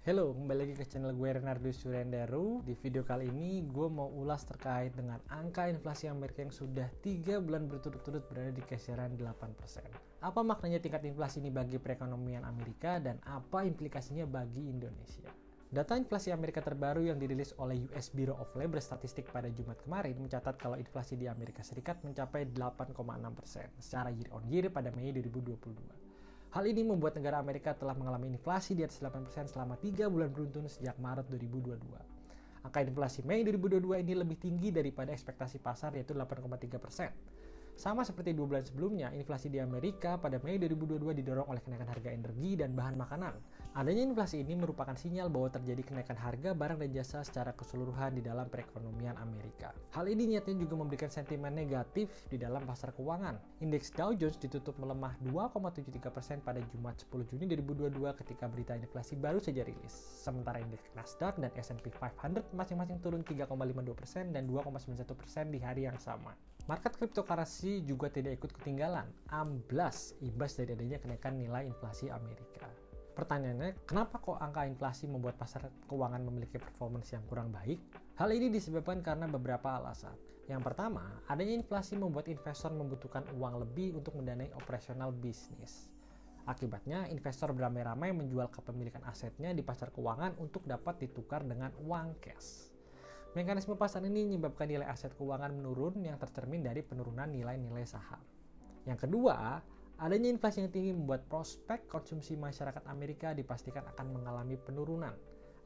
Halo, kembali lagi ke channel gue Renardo Suryandaru. Di video kali ini gue mau ulas terkait dengan angka inflasi Amerika yang sudah 3 bulan berturut-turut berada di kisaran 8%. Apa maknanya tingkat inflasi ini bagi perekonomian Amerika dan apa implikasinya bagi Indonesia? Data inflasi Amerika terbaru yang dirilis oleh US Bureau of Labor Statistics pada Jumat kemarin mencatat kalau inflasi di Amerika Serikat mencapai 8,6% secara year on year pada Mei 2022. Hal ini membuat negara Amerika telah mengalami inflasi di atas 8% selama 3 bulan beruntun sejak Maret 2022. Angka inflasi Mei 2022 ini lebih tinggi daripada ekspektasi pasar yaitu 8,3%. Sama seperti 2 bulan sebelumnya, inflasi di Amerika pada Mei 2022 didorong oleh kenaikan harga energi dan bahan makanan. Adanya inflasi ini merupakan sinyal bahwa terjadi kenaikan harga barang dan jasa secara keseluruhan di dalam perekonomian Amerika. Hal ini nyatanya juga memberikan sentimen negatif di dalam pasar keuangan. Indeks Dow Jones ditutup melemah 2,73% pada Jumat 10 Juni 2022 ketika berita inflasi baru saja rilis. Sementara indeks Nasdaq dan S&P 500 masing-masing turun 3,52% dan 2,91% di hari yang sama. Market cryptocurrency juga tidak ikut ketinggalan, amblas imbas dari adanya kenaikan nilai inflasi Amerika. Pertanyaannya, kenapa kok angka inflasi membuat pasar keuangan memiliki performance yang kurang baik? Hal ini disebabkan karena beberapa alasan. Yang pertama, adanya inflasi membuat investor membutuhkan uang lebih untuk mendanai operasional bisnis. Akibatnya, investor beramai-ramai menjual kepemilikan asetnya di pasar keuangan untuk dapat ditukar dengan uang cash. Mekanisme pasar ini menyebabkan nilai aset keuangan menurun yang tercermin dari penurunan nilai-nilai saham. Yang kedua, adanya inflasi yang tinggi membuat prospek konsumsi masyarakat Amerika dipastikan akan mengalami penurunan.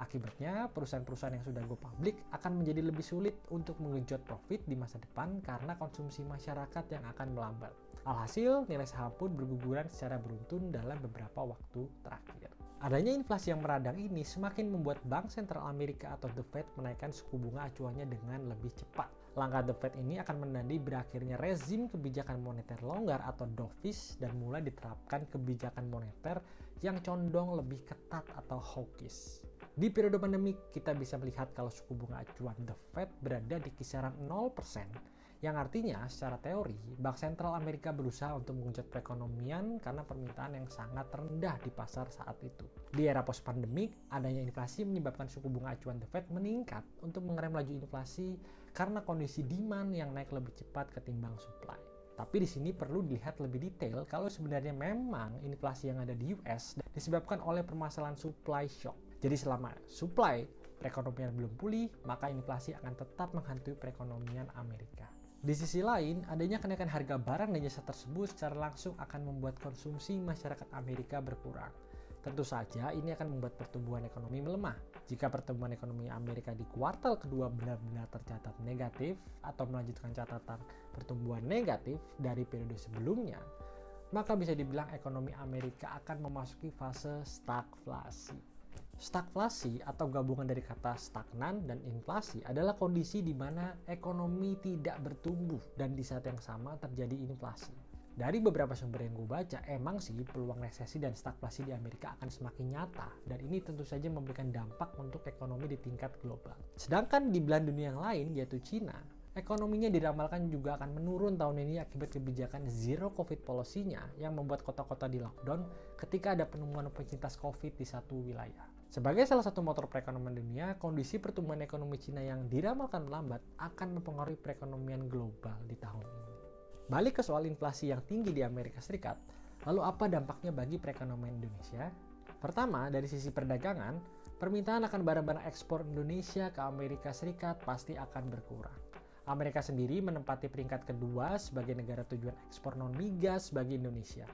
Akibatnya, perusahaan-perusahaan yang sudah go public akan menjadi lebih sulit untuk menggenjot profit di masa depan karena konsumsi masyarakat yang akan melambat. Alhasil, nilai saham pun berguguran secara beruntun dalam beberapa waktu terakhir. Adanya inflasi yang meradang ini semakin membuat Bank Sentral Amerika atau The Fed menaikkan suku bunga acuannya dengan lebih cepat. Langkah The Fed ini akan menandai berakhirnya rezim kebijakan moneter longgar atau dovish dan mulai diterapkan kebijakan moneter yang condong lebih ketat atau hawkish. Di periode pandemi, kita bisa melihat kalau suku bunga acuan The Fed berada di kisaran 0%, yang artinya secara teori, Bank Sentral Amerika berusaha untuk menggenjot perekonomian karena permintaan yang sangat rendah di pasar saat itu. Di era post-pandemik, adanya inflasi menyebabkan suku bunga acuan The Fed meningkat untuk mengerem laju inflasi karena kondisi demand yang naik lebih cepat ketimbang supply. Tapi di sini perlu dilihat lebih detail kalau sebenarnya memang inflasi yang ada di US disebabkan oleh permasalahan supply shock. Jadi selama supply perekonomian belum pulih, maka inflasi akan tetap menghantui perekonomian Amerika. Di sisi lain, adanya kenaikan harga barang dan jasa tersebut secara langsung akan membuat konsumsi masyarakat Amerika berkurang. Tentu saja ini akan membuat pertumbuhan ekonomi melemah. Jika pertumbuhan ekonomi Amerika di kuartal kedua benar-benar tercatat negatif atau melanjutkan catatan pertumbuhan negatif dari periode sebelumnya, maka bisa dibilang ekonomi Amerika akan memasuki fase stagflasi. Stagflasi atau gabungan dari kata stagnan dan inflasi adalah kondisi di mana ekonomi tidak bertumbuh dan di saat yang sama terjadi inflasi. Dari beberapa sumber yang gue baca, emang sih peluang resesi dan stagflasi di Amerika akan semakin nyata dan ini tentu saja memberikan dampak untuk ekonomi di tingkat global. Sedangkan di belahan dunia yang lain yaitu Cina, ekonominya diramalkan juga akan menurun tahun ini akibat kebijakan zero covid policy-nya yang membuat kota-kota di lockdown ketika ada penemuan penyintas covid di satu wilayah. Sebagai salah satu motor perekonomian dunia, kondisi pertumbuhan ekonomi Cina yang diramalkan lambat akan mempengaruhi perekonomian global di tahun ini. Balik ke soal inflasi yang tinggi di Amerika Serikat, lalu apa dampaknya bagi perekonomian Indonesia? Pertama, dari sisi perdagangan, permintaan akan barang-barang ekspor Indonesia ke Amerika Serikat pasti akan berkurang. Amerika sendiri menempati peringkat kedua sebagai negara tujuan ekspor non-migas bagi Indonesia.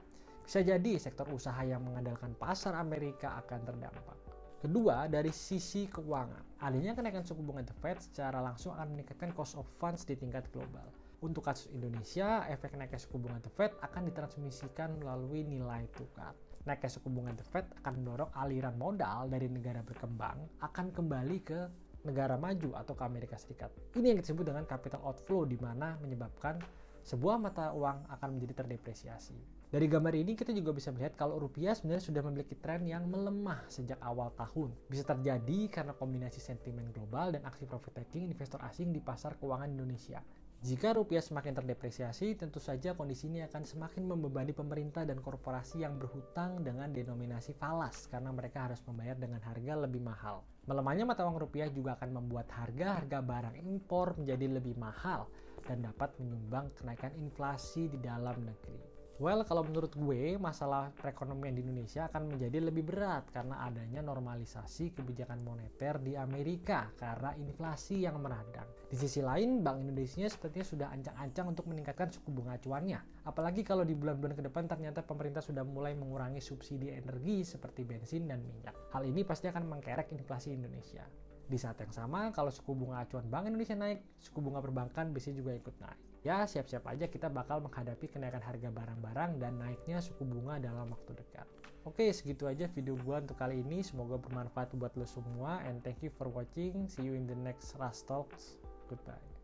Bisa jadi sektor usaha yang mengandalkan pasar Amerika akan terdampak. Kedua, dari sisi keuangan. Adanya kenaikan suku bunga The Fed secara langsung akan meningkatkan cost of funds di tingkat global. Untuk kasus Indonesia, efek naiknya suku bunga The Fed akan ditransmisikan melalui nilai tukar. Naiknya suku bunga The Fed akan mendorong aliran modal dari negara berkembang akan kembali ke negara maju atau ke Amerika Serikat. Ini yang disebut dengan capital outflow, di mana menyebabkan sebuah mata uang akan menjadi terdepresiasi. Dari gambar ini kita juga bisa melihat kalau rupiah sebenarnya sudah memiliki tren yang melemah sejak awal tahun. Bisa terjadi karena kombinasi sentimen global dan aksi profit taking investor asing di pasar keuangan Indonesia. Jika rupiah semakin terdepresiasi, tentu saja kondisi ini akan semakin membebani pemerintah dan korporasi yang berhutang dengan denominasi falas karena mereka harus membayar dengan harga lebih mahal. Melemahnya mata uang rupiah juga akan membuat harga barang impor menjadi lebih mahal dan dapat menyumbang kenaikan inflasi di dalam negeri. Well, kalau menurut gue, masalah perekonomian di Indonesia akan menjadi lebih berat karena adanya normalisasi kebijakan moneter di Amerika karena inflasi yang meradang. Di sisi lain, Bank Indonesia sepertinya sudah ancang-ancang untuk meningkatkan suku bunga acuannya. Apalagi kalau di bulan-bulan ke depan ternyata pemerintah sudah mulai mengurangi subsidi energi seperti bensin dan minyak. Hal ini pasti akan mengkerek inflasi Indonesia. Di saat yang sama, kalau suku bunga acuan Bank Indonesia naik, suku bunga perbankan biasanya juga ikut naik. Ya, siap-siap aja kita bakal menghadapi kenaikan harga barang-barang dan naiknya suku bunga dalam waktu dekat. Oke, segitu aja video gua untuk kali ini. Semoga bermanfaat buat lo semua. And thank you for watching. See you in the next Rust Talks. Goodbye.